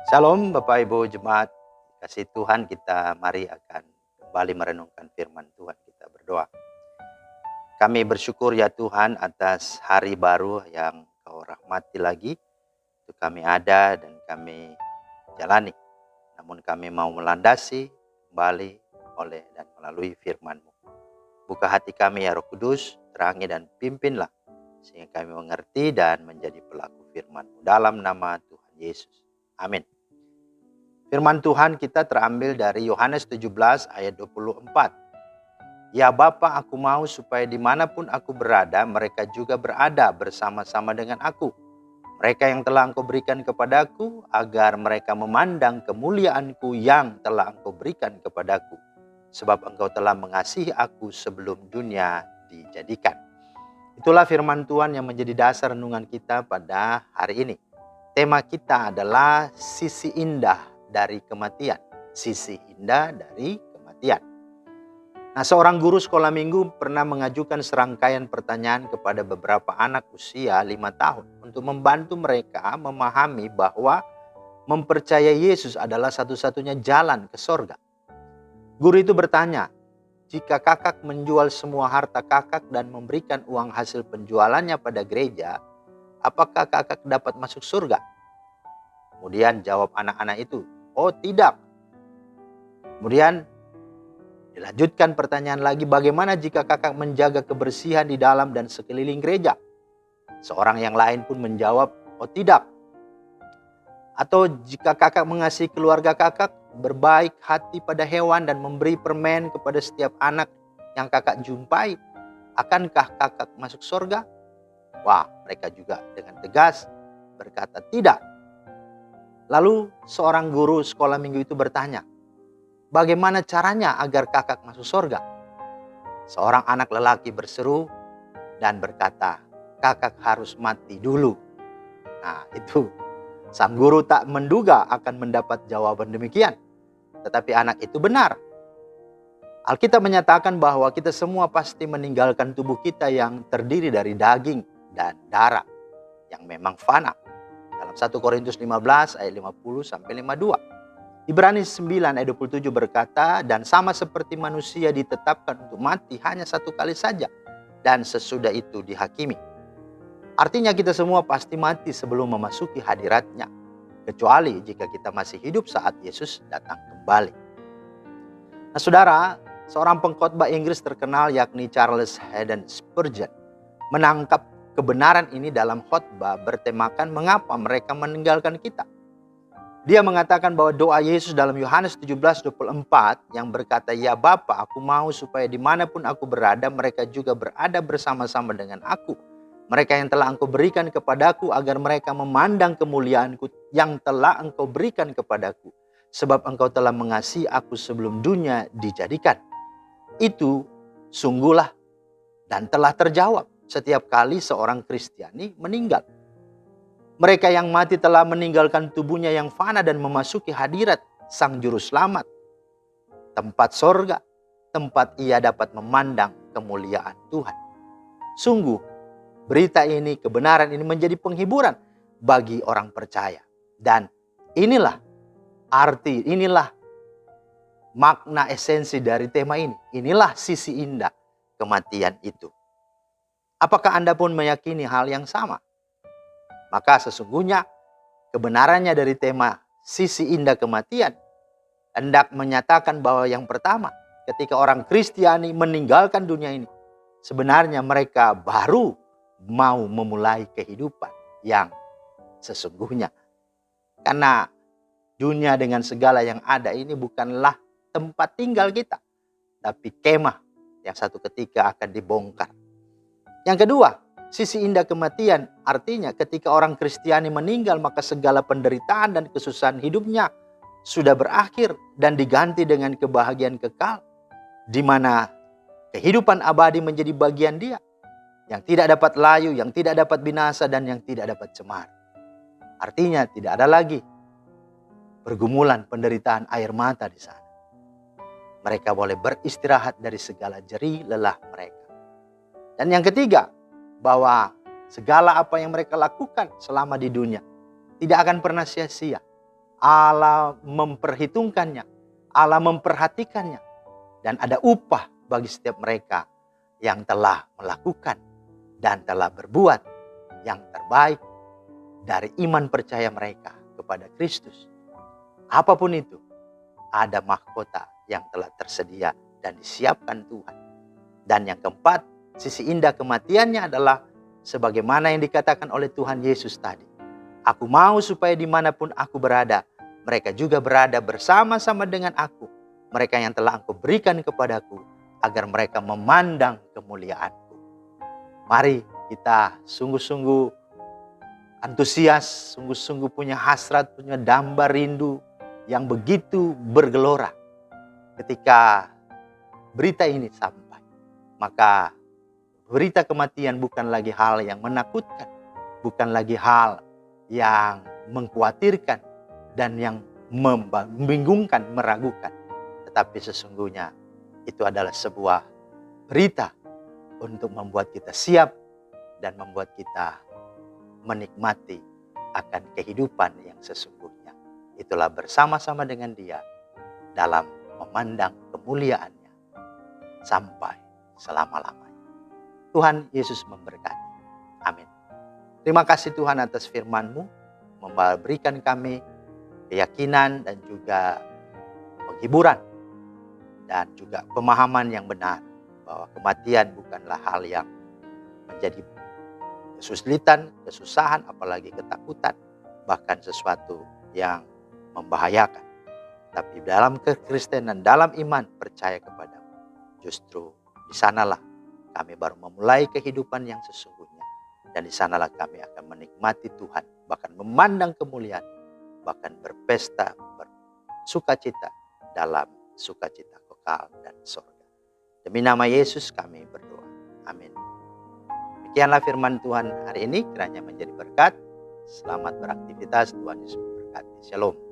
Shalom Bapak Ibu Jemaat, kasih Tuhan, kita mari akan kembali merenungkan firman Tuhan. Kita berdoa. Kami bersyukur ya Tuhan atas hari baru yang Kau rahmati lagi. Untuk kami ada dan kami jalani. Namun kami mau melandasi kembali oleh dan melalui firman-Mu. Buka hati kami ya Roh Kudus, terangi dan pimpinlah. Sehingga kami mengerti dan menjadi pelaku firman-Mu. Dalam nama Tuhan Yesus. Amin. Firman Tuhan kita terambil dari Yohanes 17 ayat 24. Ya Bapa, aku mau supaya dimanapun aku berada, mereka juga berada bersama-sama dengan aku. Mereka yang telah Engkau berikan kepadaku, agar mereka memandang kemuliaan-Ku yang telah Engkau berikan kepadaku. Sebab Engkau telah mengasihi aku sebelum dunia dijadikan. Itulah firman Tuhan yang menjadi dasar renungan kita pada hari ini. Tema kita adalah sisi indah dari kematian. Sisi indah dari kematian. Nah, seorang guru sekolah minggu pernah mengajukan serangkaian pertanyaan kepada beberapa anak usia 5 tahun untuk membantu mereka memahami bahwa mempercayai Yesus adalah satu-satunya jalan ke sorga. Guru itu bertanya, jika kakak menjual semua harta kakak dan memberikan uang hasil penjualannya pada gereja, apakah kakak dapat masuk surga? Kemudian jawab anak-anak itu, oh tidak. Kemudian dilanjutkan pertanyaan lagi, bagaimana jika kakak menjaga kebersihan di dalam dan sekeliling gereja? Seorang yang lain pun menjawab, oh tidak. Atau jika kakak mengasihi keluarga kakak, berbaik hati pada hewan dan memberi permen kepada setiap anak yang kakak jumpai, akankah kakak masuk surga? Wah, mereka juga dengan tegas berkata tidak. Lalu seorang guru sekolah minggu itu bertanya, bagaimana caranya agar kakak masuk surga? Seorang anak lelaki berseru dan berkata, kakak harus mati dulu. Nah, itu sang guru tak menduga akan mendapat jawaban demikian. Tetapi anak itu benar. Alkitab menyatakan bahwa kita semua pasti meninggalkan tubuh kita yang terdiri dari daging dan darah yang memang fana. Dalam 1 Korintus 15 ayat 50 sampai 52. Ibrani 9 ayat 27 berkata, dan sama seperti manusia ditetapkan untuk mati hanya satu kali saja, dan sesudah itu dihakimi. Artinya kita semua pasti mati sebelum memasuki hadiratnya, kecuali jika kita masih hidup saat Yesus datang kembali. Nah saudara, seorang pengkhotbah Inggris terkenal yakni Charles Haddon Spurgeon menangkap kebenaran ini dalam khotbah bertemakan mengapa mereka meninggalkan kita. Dia mengatakan bahwa doa Yesus dalam Yohanes 17:24 yang berkata, ya Bapa, aku mau supaya dimanapun aku berada, mereka juga berada bersama-sama dengan aku. Mereka yang telah Engkau berikan kepadaku, agar mereka memandang kemuliaan-Ku yang telah Engkau berikan kepadaku. Sebab Engkau telah mengasihi aku sebelum dunia dijadikan. Itu sungguhlah dan telah terjawab setiap kali seorang Kristiani meninggal. Mereka yang mati telah meninggalkan tubuhnya yang fana dan memasuki hadirat Sang Juru Selamat. Tempat sorga, tempat ia dapat memandang kemuliaan Tuhan. Sungguh, berita ini, kebenaran ini menjadi penghiburan bagi orang percaya. Dan inilah arti, inilah makna esensi dari tema ini. Inilah sisi indah kematian itu. Apakah Anda pun meyakini hal yang sama? Maka sesungguhnya kebenarannya dari tema sisi indah kematian hendak menyatakan bahwa yang pertama, ketika orang Kristiani meninggalkan dunia ini, sebenarnya mereka baru mau memulai kehidupan yang sesungguhnya. Karena dunia dengan segala yang ada ini bukanlah tempat tinggal kita, tapi kemah yang satu ketika akan dibongkar. Yang kedua, sisi indah kematian artinya ketika orang Kristiani meninggal, maka segala penderitaan dan kesusahan hidupnya sudah berakhir dan diganti dengan kebahagiaan kekal, di mana kehidupan abadi menjadi bagian dia, yang tidak dapat layu, yang tidak dapat binasa, dan yang tidak dapat cemar. Artinya tidak ada lagi pergumulan penderitaan air mata di sana. Mereka boleh beristirahat dari segala jerih lelah mereka. Dan yang ketiga, bahwa segala apa yang mereka lakukan selama di dunia tidak akan pernah sia-sia. Allah memperhitungkannya, Allah memperhatikannya, dan ada upah bagi setiap mereka yang telah melakukan dan telah berbuat yang terbaik dari iman percaya mereka kepada Kristus. Apapun itu, ada mahkota yang telah tersedia dan disiapkan Tuhan. Dan yang keempat, sisi indah kematiannya adalah sebagaimana yang dikatakan oleh Tuhan Yesus tadi. Aku mau supaya dimanapun aku berada, mereka juga berada bersama-sama dengan aku. Mereka yang telah Engkau berikan kepadaku, agar mereka memandang kemuliaan-Ku. Mari kita sungguh-sungguh antusias, sungguh-sungguh punya hasrat, punya damba rindu yang begitu bergelora. Ketika berita ini sampai, maka berita kematian bukan lagi hal yang menakutkan, bukan lagi hal yang mengkhawatirkan dan yang membingungkan, meragukan. Tetapi sesungguhnya itu adalah sebuah berita untuk membuat kita siap dan membuat kita menikmati akan kehidupan yang sesungguhnya. Itulah bersama-sama dengan Dia dalam memandang kemuliaannya sampai selama-lamanya. Tuhan Yesus memberkati. Amin. Terima kasih Tuhan atas firman-Mu, memberikan kami keyakinan dan juga penghiburan dan juga pemahaman yang benar bahwa kematian bukanlah hal yang menjadi kesulitan, kesusahan, apalagi ketakutan, bahkan sesuatu yang membahayakan. Tapi dalam kekristenan, dalam iman percaya kepadamu, justru di sanalah kami baru memulai kehidupan yang sesungguhnya. Dan di sanalah kami akan menikmati Tuhan, bahkan memandang kemuliaan, bahkan berpesta, bersukacita dalam sukacita kekal dan surga. Demi nama Yesus kami berdoa. Amin. Demikianlah firman Tuhan hari ini, kiranya menjadi berkat. Selamat beraktivitas, Tuhan Yesus memberkati. Shalom.